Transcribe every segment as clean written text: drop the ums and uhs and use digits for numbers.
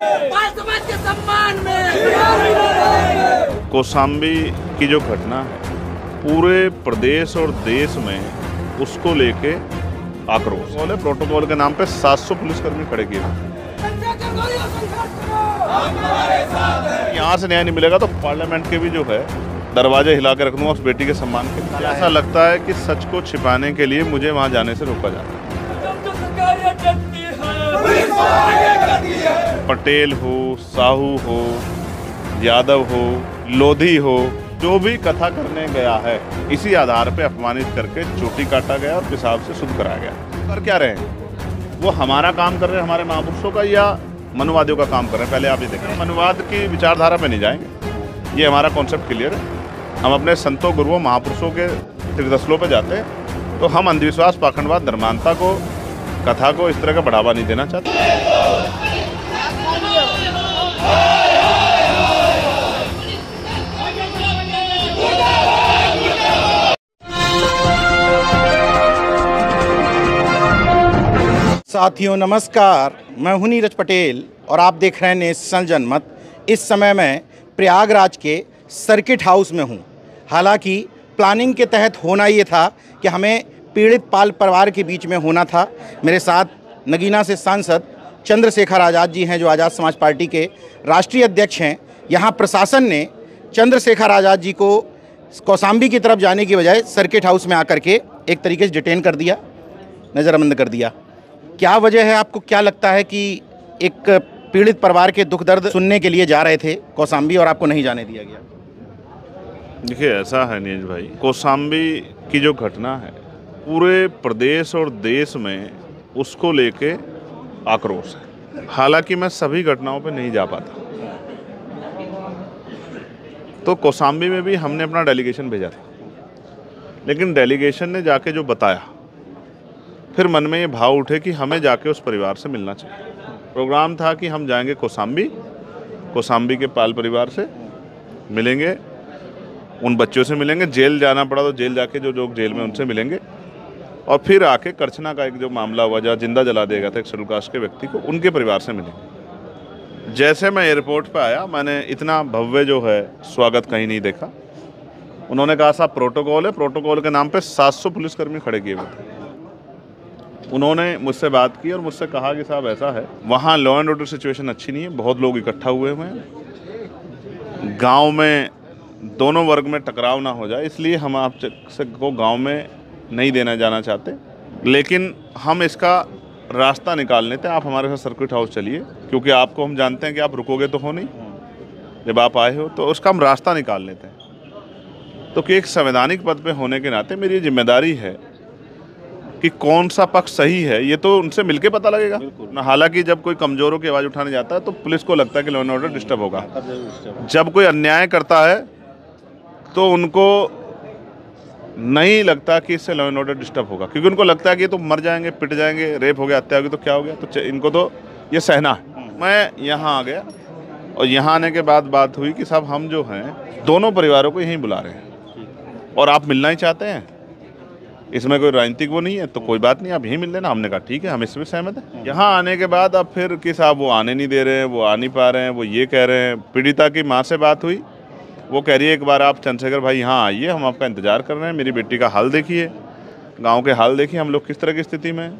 समाज के सम्मान में कौशाम्बी की जो घटना है पूरे प्रदेश और देश में उसको लेके आक्रोश बोले प्रोटोकॉल के नाम पे 700 पुलिसकर्मी खड़े किए। यहाँ से न्याय नहीं मिलेगा तो पार्लियामेंट के भी जो है दरवाजे हिला के रख दूंगा उस बेटी के सम्मान के लिए। ऐसा लगता है कि सच को छिपाने के लिए मुझे वहाँ जाने से रोका जाता है। पटेल हो, साहू हो, यादव हो, लोधी हो, जो भी कथा करने गया है इसी आधार पे अपमानित करके चोटी काटा गया और पेशाब से शुद्ध कराया गया। कर क्या रहे हैं वो? हमारा काम कर रहे हैं, हमारे महापुरुषों का, या मनुवादियों का काम कर रहे हैं? पहले आप ये देखें, मनुवाद की विचारधारा पे नहीं जाएंगे, ये हमारा कॉन्सेप्ट क्लियर है। हम अपने संतों, गुरुओं, महापुरुषों के तीर्थस्थलों पे जाते हैं, तो हम अंधविश्वास, पाखंडवाद, धर्मांधता को, कथा को इस तरह का बढ़ावा नहीं देना चाहते। साथियों नमस्कार, मैं हूं नीरज पटेल और आप देख रहे हैं नेशनल जनमत। इस समय मैं प्रयागराज के सर्किट हाउस में हूं। हालांकि प्लानिंग के तहत होना ये था कि हमें पीड़ित पाल परिवार के बीच में होना था। मेरे साथ नगीना से सांसद चंद्रशेखर आज़ाद जी हैं, जो आज़ाद समाज पार्टी के राष्ट्रीय अध्यक्ष हैं। यहाँ प्रशासन ने चंद्रशेखर आज़ाद जी को कौशाम्बी की तरफ जाने की बजाय सर्किट हाउस में आकर के एक तरीके से डिटेन कर दिया, नज़रबंद कर दिया। क्या वजह है? आपको क्या लगता है कि एक पीड़ित परिवार के दुख दर्द सुनने के लिए जा रहे थे कौशाम्बी और आपको नहीं जाने दिया गया? देखिए, ऐसा है नीरज भाई, कौशाम्बी की जो घटना है पूरे प्रदेश और देश में उसको लेके आक्रोश है। हालांकि मैं सभी घटनाओं पे नहीं जा पाता, तो कौशाम्बी में भी हमने अपना डेलीगेशन भेजा था, लेकिन डेलीगेशन ने जाके जो बताया, फिर मन में ये भाव उठे कि हमें जाके उस परिवार से मिलना चाहिए। प्रोग्राम था कि हम जाएंगे कौशाम्बी के पाल परिवार से मिलेंगे, उन बच्चों से मिलेंगे, जेल जाना पड़ा तो जेल जाके जो लोग जेल में उनसे मिलेंगे, और फिर आके करछना का एक जो मामला हुआ जहाँ जिंदा जला दिया गया था एक शेड्यूल कास्ट के व्यक्ति को, उनके परिवार से मिलेंगे। जैसे मैं एयरपोर्ट पे आया, मैंने इतना भव्य जो है स्वागत कहीं नहीं देखा। उन्होंने कहा साहब प्रोटोकॉल है, प्रोटोकॉल के नाम पे 700 पुलिसकर्मी खड़े किए हुए थे। उन्होंने मुझसे बात की और मुझसे कहा कि साहब ऐसा है, वहाँ लॉ एंड ऑर्डर सिचुएशन अच्छी नहीं है, बहुत लोग इकट्ठा हुए हुए हैं, गांव में दोनों वर्ग में टकराव ना हो जाए, इसलिए हम आप को गांव में नहीं देना जाना चाहते, लेकिन हम इसका रास्ता निकाल लेते हैं। आप हमारे साथ सर्किट हाउस चलिए, क्योंकि आपको हम जानते हैं कि आप रुकोगे तो हो नहीं, जब आप आए हो तो उसका हम रास्ता निकाल लेते हैं। तो कि एक संवैधानिक पद पे होने के नाते मेरी जिम्मेदारी है कि कौन सा पक्ष सही है, ये तो उनसे मिलके पता लगेगा ना। हालांकि जब कोई कमजोरों की आवाज़ उठाने जाता है तो पुलिस को लगता है कि लॉ एंड ऑर्डर डिस्टर्ब होगा। जब कोई अन्याय करता है तो उनको नहीं लगता कि इससे लॉ एंड ऑर्डर डिस्टर्ब होगा, क्योंकि उनको लगता है कि ये तो मर जाएंगे, पिट जाएंगे, रेप हो गया, हत्या होगी तो क्या हो गया, तो इनको तो ये सहना है। मैं यहाँ आ गया और यहाँ आने के बाद बात हुई कि साहब हम जो हैं दोनों परिवारों को यहीं बुला रहे हैं और आप मिलना ही चाहते हैं, इसमें कोई राजनीतिक वो नहीं है, तो कोई बात नहीं, आप यहीं मिल लेना। हमने कहा ठीक है, हम इसमें सहमत हैं। यहाँ आने के बाद अब फिर कि साहब वो आने नहीं दे रहे हैं, वो आ नहीं पा रहे हैं, वो ये कह रहे हैं। पीड़िता की माँ से बात हुई, वो कह रही है एक बार आप चंद्रशेखर भाई यहाँ आइए, हम आपका इंतज़ार कर रहे हैं, मेरी बेटी का हाल देखिए, गाँव के हाल देखिए, हम लोग किस तरह की स्थिति में।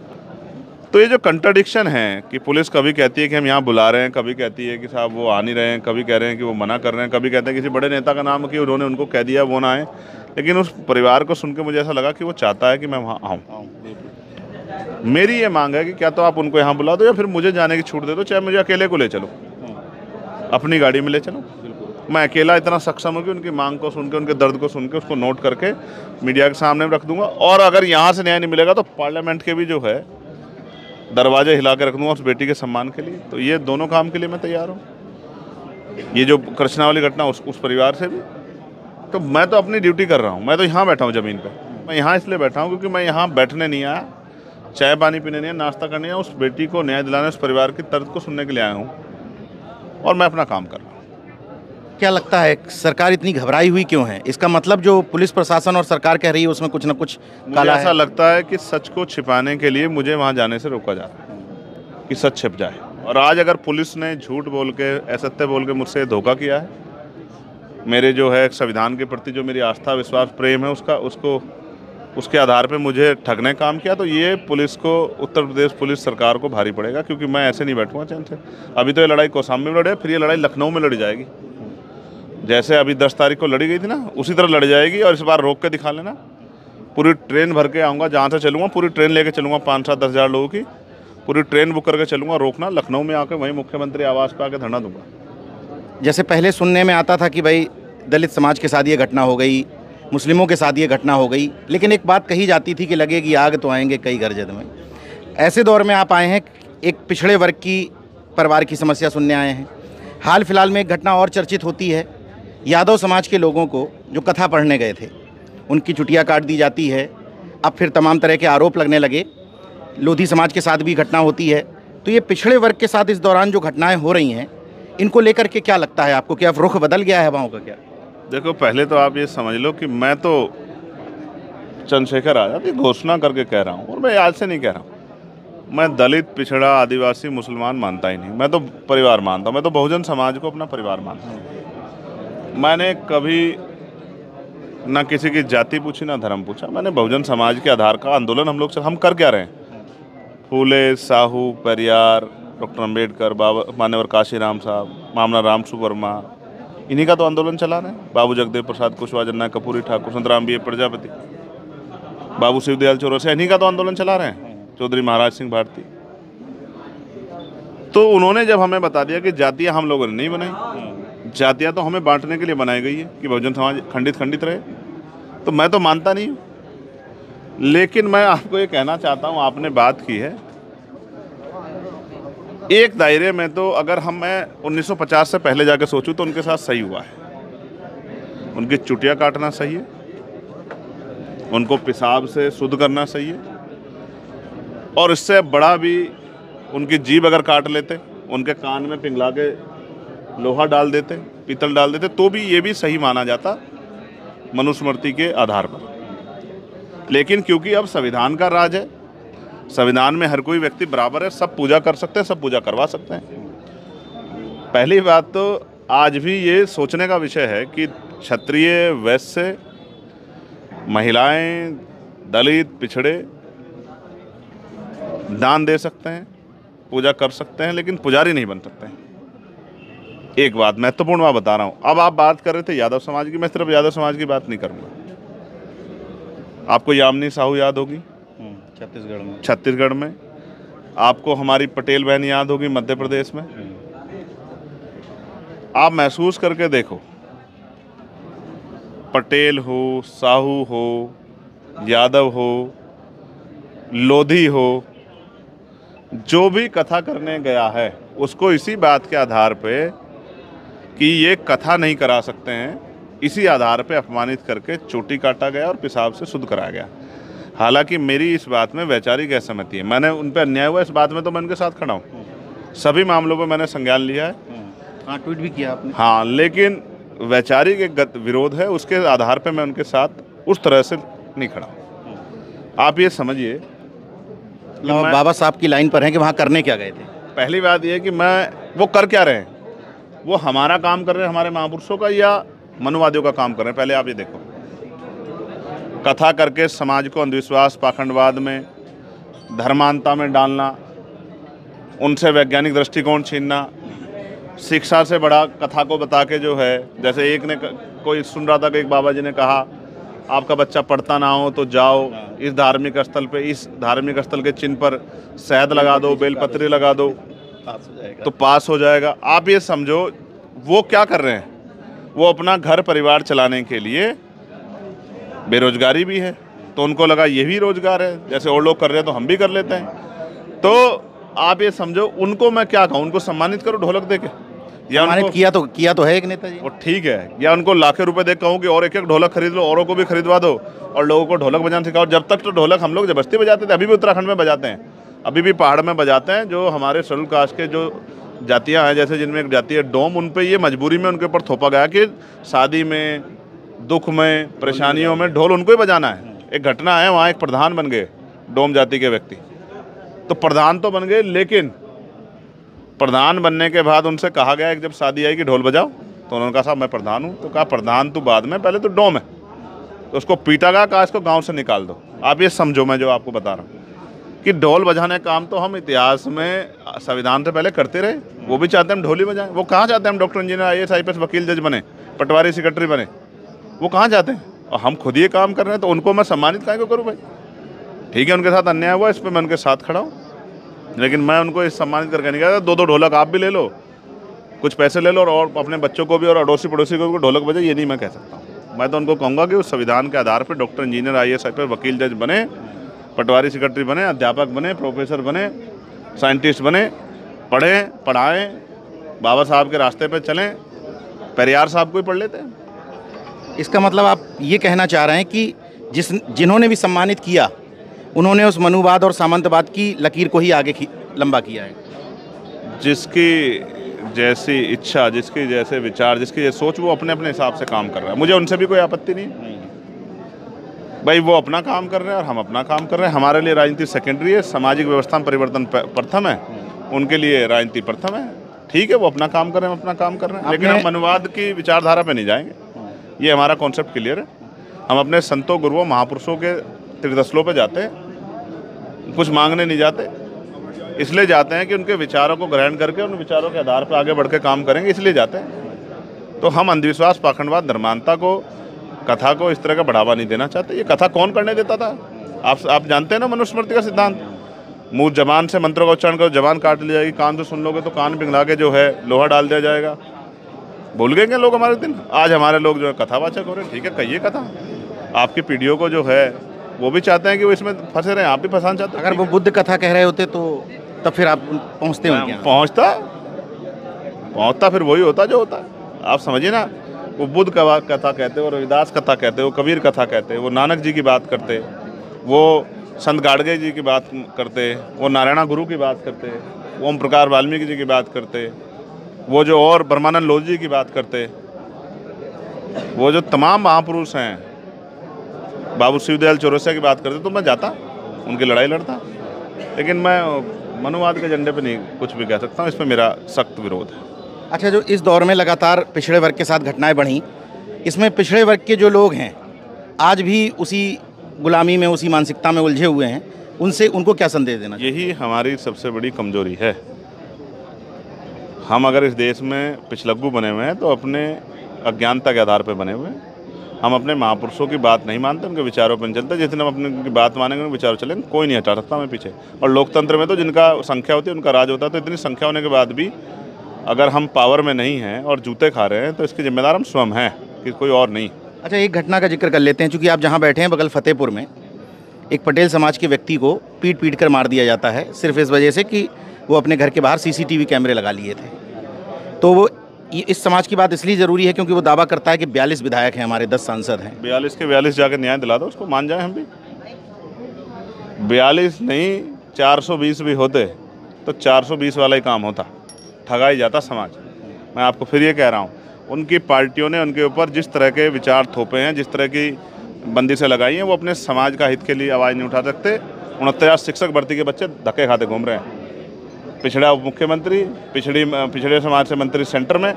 तो ये जो कंट्राडिक्शन है कि पुलिस कभी कहती है कि हम यहाँ बुला रहे हैं, कभी कहती है कि साहब वो आ नहीं रहे हैं, कभी कह रहे हैं कि वो मना कर रहे हैं, कभी कहते हैं किसी बड़े नेता का नाम कि उन्होंने उनको कह दिया वो ना आए, लेकिन उस परिवार को सुन के मुझे ऐसा लगा कि वो चाहता है कि मैं वहाँ आऊँ। मेरी ये मांग है कि क्या तो आप उनको यहाँ बुला दो या फिर मुझे जाने की छूट दे दो, चाहे मुझे अकेले को ले चलो, अपनी गाड़ी में ले चलो। मैं अकेला इतना सक्षम हूँ कि उनकी मांग को सुन के, उनके दर्द को सुन के, उसको नोट करके मीडिया के सामने रख दूंगा, और अगर यहाँ से न्याय नहीं मिलेगा तो पार्लियामेंट के भी जो है दरवाजे हिला के रख दूंगा उस बेटी के सम्मान के लिए। तो ये दोनों काम के लिए मैं तैयार हूँ। ये जो करछना वाली घटना उस परिवार से भी, तो मैं तो अपनी ड्यूटी कर रहा हूँ। मैं तो यहाँ बैठा हूँ ज़मीन पे, मैं यहाँ इसलिए बैठा हूँ क्योंकि मैं यहाँ बैठने नहीं आया, चाय पानी पीने नहीं आया, नाश्ता करने आया, उस बेटी को न्याय दिलाने, उस परिवार की दर्द को सुनने के लिए आया हूँ, और मैं अपना काम कर रहा हूँ। क्या लगता है सरकार इतनी घबराई हुई क्यों है? इसका मतलब जो पुलिस प्रशासन और सरकार कह रही है उसमें कुछ ना कुछ काला है। ऐसा लगता है कि सच को छिपाने के लिए मुझे वहाँ जाने से रोका जा रहा है कि सच छिप जाए, और आज अगर पुलिस ने झूठ बोल के, असत्य बोल के मुझसे धोखा किया है, मेरे जो है संविधान के प्रति जो मेरी आस्था, विश्वास, प्रेम है उसके आधार पे मुझे ठगने काम किया, तो ये पुलिस को, उत्तर प्रदेश पुलिस सरकार को भारी पड़ेगा, क्योंकि मैं ऐसे नहीं बैठूंगा चैन से। अभी तो ये लड़ाई कौशाम्बी में लड़े, फिर ये लड़ाई लखनऊ में लड़ी जाएगी। जैसे अभी 10 तारीख को लड़ी गई थी ना, उसी तरह लड़ जाएगी। और इस बार रोक के दिखा लेना, पूरी ट्रेन भर के आऊँगा, जहाँ से चलूँगा पूरी ट्रेन लेके चलूँगा, 5-7-10 हज़ार लोगों की पूरी ट्रेन बुक करके चलूँगा। रोकना, लखनऊ में आके वहीं मुख्यमंत्री आवास पे आके धरना दूंगा। जैसे पहले सुनने में आता था कि भाई दलित समाज के साथ ये घटना हो गई, मुस्लिमों के साथ ये घटना हो गई, लेकिन एक बात कही जाती थी कि लगेगी आग तो आएंगे कई गरजद में। ऐसे दौर में आप आए हैं, एक पिछड़े वर्ग की परिवार की समस्या सुनने आए हैं। हाल फिलहाल में एक घटना और चर्चित होती है, यादव समाज के लोगों को जो कथा पढ़ने गए थे उनकी चुटिया काट दी जाती है। अब फिर तमाम तरह के आरोप लगने लगे। लोधी समाज के साथ भी घटना होती है। तो ये पिछड़े वर्ग के साथ इस दौरान जो घटनाएं हो रही हैं, इनको लेकर के क्या लगता है आपको कि अब रुख बदल गया है हवाओं का क्या? देखो, पहले तो आप ये समझ लो कि मैं तो चंद्रशेखर आज़ाद की घोषणा करके कह रहा हूँ, और मैं आज से नहीं कह रहा हूँ। मैं दलित, पिछड़ा, आदिवासी, मुसलमान मानता ही नहीं। मैं तो परिवार मानता हूँ। मैं तो बहुजन समाज को अपना परिवार मानता हूँ। मैंने कभी ना किसी की जाति पूछी, ना धर्म पूछा। मैंने बहुजन समाज के आधार का आंदोलन हम कर क्या रहे हैं? फूले, साहू, पेरियार, डॉक्टर अम्बेडकर, बाबा मान्यवर काशीराम साहब, मामला राम सुवर्मा, इन्हीं का तो आंदोलन चला रहे हैं। बाबू जगदेव प्रसाद कुशवाहा, जन्ना कपूरी ठाकुर, संतराम बी प्रजापति, बाबू शिवदयाल चौरसिया, इन्हीं का तो आंदोलन चला रहे हैं। चौधरी महाराज सिंह भारती। तो उन्होंने जब हमें बता दिया कि जातियां हम लोगों ने नहीं बनाई, जातियां तो हमें बांटने के लिए बनाई गई है कि बहुजन समाज खंडित रहे, तो मैं तो मानता नहीं हूँ। लेकिन मैं आपको ये कहना चाहता हूँ, आपने बात की है एक दायरे में, तो अगर मैं 1950 से पहले जाके सोचूं तो उनके साथ सही हुआ है। उनकी चुटिया काटना सही है, उनको पेशाब से शुद्ध करना सही है, और इससे बड़ा भी उनकी जीभ अगर काट लेते, उनके कान में पिघला के लोहा डाल देते, पीतल डाल देते, तो भी ये भी सही माना जाता मनुस्मृति के आधार पर। लेकिन क्योंकि अब संविधान का राज है, संविधान में हर कोई व्यक्ति बराबर है, सब पूजा कर सकते हैं, सब पूजा करवा सकते हैं। पहली बात तो आज भी ये सोचने का विषय है कि क्षत्रिय, वैश्य, महिलाएं, दलित, पिछड़े दान दे सकते हैं, पूजा कर सकते हैं, लेकिन पुजारी नहीं बन सकते हैं। एक बात महत्वपूर्ण बात बता रहा हूँ। अब आप बात कर रहे थे यादव समाज की, मैं सिर्फ यादव समाज की बात नहीं करूँगा। आपको यामिनी साहू याद होगी छत्तीसगढ़ में। आपको हमारी पटेल बहन याद होगी मध्य प्रदेश में। आप महसूस करके देखो, पटेल हो, साहू हो, यादव हो, लोधी हो, जो भी कथा करने गया है उसको इसी बात के आधार पे कि ये कथा नहीं करा सकते हैं, इसी आधार पे अपमानित करके चोटी काटा गया और पेशाब से शुद्ध कराया गया। हालांकि मेरी इस बात में वैचारिक असहमति है। मैंने उन पर अन्याय हुआ, इस बात में तो मैं उनके साथ खड़ा हूँ। सभी मामलों पे मैंने संज्ञान लिया है। हाँ, ट्वीट भी किया आपने। हाँ, लेकिन वैचारिक एक विरोध है, उसके आधार पे मैं उनके साथ उस तरह से नहीं खड़ा हूँ। आप ये समझिए, बाबा साहब की लाइन पर हैं कि वहाँ करने क्या गए थे। पहली बात यह कि वो कर क्या रहे हैं, वो हमारा काम कर रहे हैं, हमारे महापुरुषों का या मनुवादियों का काम कर रहे हैं। पहले आप ये देखो, कथा करके समाज को अंधविश्वास, पाखंडवाद में, धर्मांता में डालना, उनसे वैज्ञानिक दृष्टिकोण छीनना, शिक्षा से बड़ा कथा को बता के जो है, जैसे एक ने कोई सुन रहा था कि एक बाबा जी ने कहा आपका बच्चा पढ़ता ना हो तो जाओ इस धार्मिक स्थल के चिन्ह पर शहद लगा दो, बेलपत्री लगा दो तो पास हो जाएगा। आप ये समझो वो क्या कर रहे हैं, वो अपना घर परिवार चलाने के लिए, बेरोजगारी भी है तो उनको लगा ये भी रोजगार है, जैसे और लोग कर रहे हैं तो हम भी कर लेते हैं। तो आप ये समझो, उनको मैं क्या कहूँ, उनको सम्मानित करो ढोलक देके, या उनको किया तो है एक नेताजी, वो ठीक है, या उनको लाखों रुपए दे कहूँ कि और एक ढोलक खरीद लो, औरों को भी खरीदवा दो और लोगों को ढोलक बजाना सिखाओ। जब तक तो ढोलक हम लोग जबरदस्ती बजाते थे, अभी भी उत्तराखंड में बजाते हैं, अभी भी पहाड़ में बजाते हैं। जो हमारे शेड्यूल कास्ट के जो जातियाँ हैं, जैसे जिनमें एक जाति है डोम, उन पर ये मजबूरी में उनके ऊपर थोपा गया कि शादी में, दुख में, परेशानियों में ढोल उनको ही बजाना है। एक घटना है, वहाँ एक प्रधान बन गए डोम जाति के व्यक्ति, तो प्रधान तो बन गए, लेकिन प्रधान बनने के बाद उनसे कहा गया कि जब शादी आई कि ढोल बजाओ, तो उन्होंने कहा साहब मैं प्रधान हूँ। तो कहा प्रधान तू बाद में, पहले तो डोम है। तो उसको पीटा गया, कहा इसको गांव से निकाल दो। आप ये समझो मैं जो आपको बता रहा हूँ कि ढोल बजाने का काम तो हम इतिहास में संविधान से पहले करते रहे। वो भी चाहते हैं हम ढोल ही बजाएं। वो कहाँ चाहते हैं हम डॉक्टर, इंजीनियर, IAS, IPS, वकील, जज बने, पटवारी, सेक्रेटरी बने? वो कहाँ चाहते हैं? और हम खुद ये काम कर रहे हैं, तो उनको मैं सम्मानित काहे को करूँ भाई? ठीक है, उनके साथ अन्याय हुआ, इस पर मैं उनके साथ खड़ा हूँ, लेकिन मैं उनको इस सम्मानित करके नहीं कहता। 2-2 ढोलक आप भी ले लो, कुछ पैसे ले लो और अपने बच्चों को भी और अड़ोसी पड़ोसी को भी ढोलक बजाए, ये नहीं मैं कह सकता हूँ। मैं तो उनको कहूँगा कि उस संविधान के आधार पर डॉक्टर, इंजीनियर, IAS, IPS, वकील, जज बने, पटवारी, सेक्रेटरी बने, अध्यापक बने, प्रोफेसर बने, साइंटिस्ट बने, पढ़ें, पढ़ाएं, बाबा साहब के रास्ते पे चलें। पेरियार साहब को ही पढ़ लेते हैं। इसका मतलब आप ये कहना चाह रहे हैं कि जिन्होंने भी सम्मानित किया उन्होंने उस मनुवाद और सामंतवाद की लकीर को ही आगे लंबा किया है। जिसकी जैसी इच्छा, जिसकी जैसे विचार, जिसकी जैसी सोच, वो अपने अपने हिसाब से काम कर रहा है। मुझे उनसे भी कोई आपत्ति नहीं भाई। वो अपना काम कर रहे हैं और हम अपना काम कर रहे हैं। हमारे लिए राजनीति सेकेंडरी है, सामाजिक व्यवस्था में परिवर्तन प्रथम है, उनके लिए राजनीति प्रथम है। ठीक है, वो अपना काम कर रहे हैं, हम अपना काम कर रहे हैं, लेकिन हम मनुवाद की विचारधारा पे नहीं जाएंगे। ये हमारा कॉन्सेप्ट क्लियर है। हम अपने संतों, गुरुओं, महापुरुषों के तीर्थस्थलों पे जाते हैं, कुछ मांगने नहीं जाते। इसलिए जाते हैं कि उनके विचारों को ग्रहण करके उन विचारों के आधार पर आगे बढ़ के काम करेंगे, इसलिए जाते हैं। तो हम अंधविश्वास, पाखंडवाद, धर्मांधता को, कथा को इस तरह का बढ़ावा नहीं देना चाहते। ये कथा कौन करने देता था? आप जानते हैं ना मनुस्मृति का सिद्धांत, मुँह जबान से मंत्रों का उच्चारण करो, जबान काट ली जाएगी, कान से सुन लोगे तो कान पिघला के जो है लोहा डाल दिया जाएगा। भूल गए क्या लोग हमारे दिन? आज हमारे लोग जो है कथावाचक हो रहे हैं। ठीक है, कहिए कथा। आपकी पीढ़ियों को जो है वो भी चाहते हैं कि वो इसमें फंसे रहे, आप भी फंसाना चाहते हैं। अगर वो बुद्ध कथा कह रहे होते तो तब फिर आप पहुँचते हो? पहुँचता फिर वही होता जो होता है। आप समझिए ना, वो बुद्ध कथा कहते, वो रविदास कथा कहते, वो कबीर कथा कहते, वो नानक जी की बात करते, वो संत गाडगे जी की बात करते, वो नारायणा गुरु की बात करते, वो ओम प्रकाश वाल्मीकि जी की बात करते, वो जो और ब्रह्मानंद लोधी जी की बात करते, वो जो तमाम महापुरुष हैं, बाबू शिवदयाल चौरसिया की बात करते, तो मैं जाता, उनकी लड़ाई लड़ता। लेकिन मैं मनुवाद के झंडे पे नहीं कुछ भी कह सकता हूँ, इसमें मेरा सख्त विरोध है। अच्छा, जो इस दौर में लगातार पिछड़े वर्ग के साथ घटनाएं बढ़ी, इसमें पिछड़े वर्ग के जो लोग हैं आज भी उसी गुलामी में, उसी मानसिकता में उलझे हुए हैं, उनको क्या संदेश देना? यही हमारी सबसे बड़ी कमजोरी है। हम अगर इस देश में पिछलग्गू बने हुए हैं तो अपने अज्ञानता के आधार पर बने हुए हैं। हम अपने महापुरुषों की बात नहीं मानते, उनके विचारों पर नहीं चलते। जितने हम अपने उनकी बात मानेंगे, उनके विचारों चलेंगे, कोई नहीं हटा सकता हमें पीछे। और लोकतंत्र में तो जिनका संख्या होती है उनका राज होता है। तो इतनी संख्या होने के बाद भी अगर हम पावर में नहीं हैं और जूते खा रहे हैं तो इसकी जिम्मेदार हम स्वयं हैं, कि कोई और नहीं। अच्छा, एक घटना का जिक्र कर लेते हैं। चूँकि आप जहाँ बैठे हैं बगल फतेहपुर में एक पटेल समाज के व्यक्ति को पीट कर मार दिया जाता है, सिर्फ इस वजह से कि वो अपने घर के बाहर CCTV कैमरे लगा लिए थे। तो वो इस समाज की बात इसलिए ज़रूरी है क्योंकि वो दावा करता है कि 42 विधायक हैं, हमारे 10 सांसद हैं। 42 के 42 जाकर न्याय दिला दो, उसको मान जाए हम भी। 42 नहीं, 420 भी होते तो 420 वाला ही काम होता, ठगा ही जाता समाज। मैं आपको फिर ये कह रहा हूँ, उनकी पार्टियों ने उनके ऊपर जिस तरह के विचार थोपे हैं, जिस तरह की बंदिशें लगाई हैं, वो अपने समाज का हित के लिए आवाज़ नहीं उठा सकते। 49 शिक्षक भर्ती के बच्चे धक्के खाते घूम रहे हैं। पिछड़ा उप मुख्यमंत्री, पिछड़े समाज से मंत्री सेंटर में,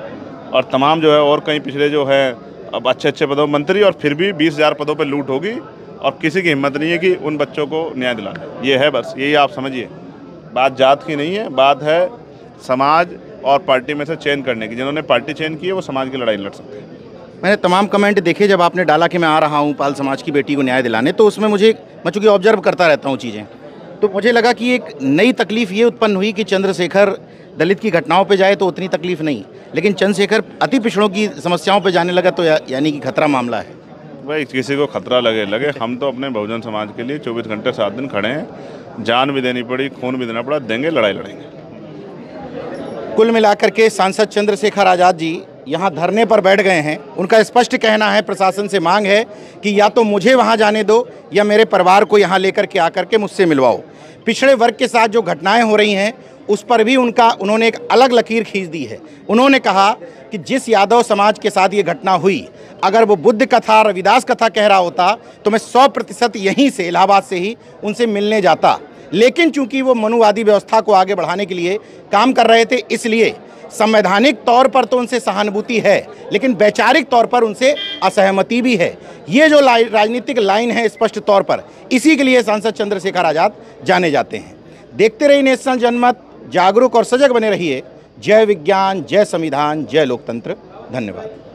और तमाम जो है और कई पिछड़े जो है अब अच्छे पदों पर मंत्री, और फिर भी 20,000 पदों पर लूट होगी और किसी की हिम्मत नहीं है कि उन बच्चों को न्याय दिलाना। ये है, बस यही आप समझिए। बात जात की नहीं है, बात है समाज और पार्टी में से चयन करने की। जिन्होंने पार्टी चयन की है वो समाज की लड़ाई लड़ सकते हैं। मैंने तमाम कमेंट देखे जब आपने डाला कि मैं आ रहा हूँ पाल समाज की बेटी को न्याय दिलाने, तो उसमें मैं चूँकि ऑब्जर्व करता रहता हूँ चीज़ें, तो मुझे लगा कि एक नई तकलीफ़ ये उत्पन्न हुई कि चंद्रशेखर दलित की घटनाओं पे जाए तो उतनी तकलीफ़ नहीं, लेकिन चंद्रशेखर अति पिछड़ों की समस्याओं पे जाने लगा तो यानी कि खतरा मामला है। भाई किसी को खतरा लगे, हम तो अपने बहुजन समाज के लिए 24 घंटे 7 दिन खड़े हैं। जान भी देनी पड़ी, खून भी देना पड़ा, देंगे, लड़ाई लड़ेंगे। कुल मिलाकर के सांसद चंद्रशेखर आज़ाद जी यहाँ धरने पर बैठ गए हैं। उनका स्पष्ट कहना है, प्रशासन से मांग है कि या तो मुझे वहाँ जाने दो या मेरे परिवार को यहाँ लेकर के आकर के मुझसे मिलवाओ। पिछड़े वर्ग के साथ जो घटनाएं हो रही हैं उस पर भी उन्होंने एक अलग लकीर खींच दी है। उन्होंने कहा कि जिस यादव समाज के साथ ये घटना हुई, अगर वो बुद्ध कथा, रविदास कथा कह रहा होता तो मैं 100% यहीं से, इलाहाबाद से ही उनसे मिलने जाता। लेकिन चूंकि वो मनुवादी व्यवस्था को आगे बढ़ाने के लिए काम कर रहे थे, इसलिए संवैधानिक तौर पर तो उनसे सहानुभूति है, लेकिन वैचारिक तौर पर उनसे असहमति भी है। ये जो राजनीतिक लाइन है स्पष्ट तौर पर, इसी के लिए सांसद चंद्रशेखर आज़ाद जाने जाते हैं। देखते रहिए नेशनल जनमत, जागरूक और सजग बने रहिए। जय विज्ञान, जय संविधान, जय लोकतंत्र। धन्यवाद।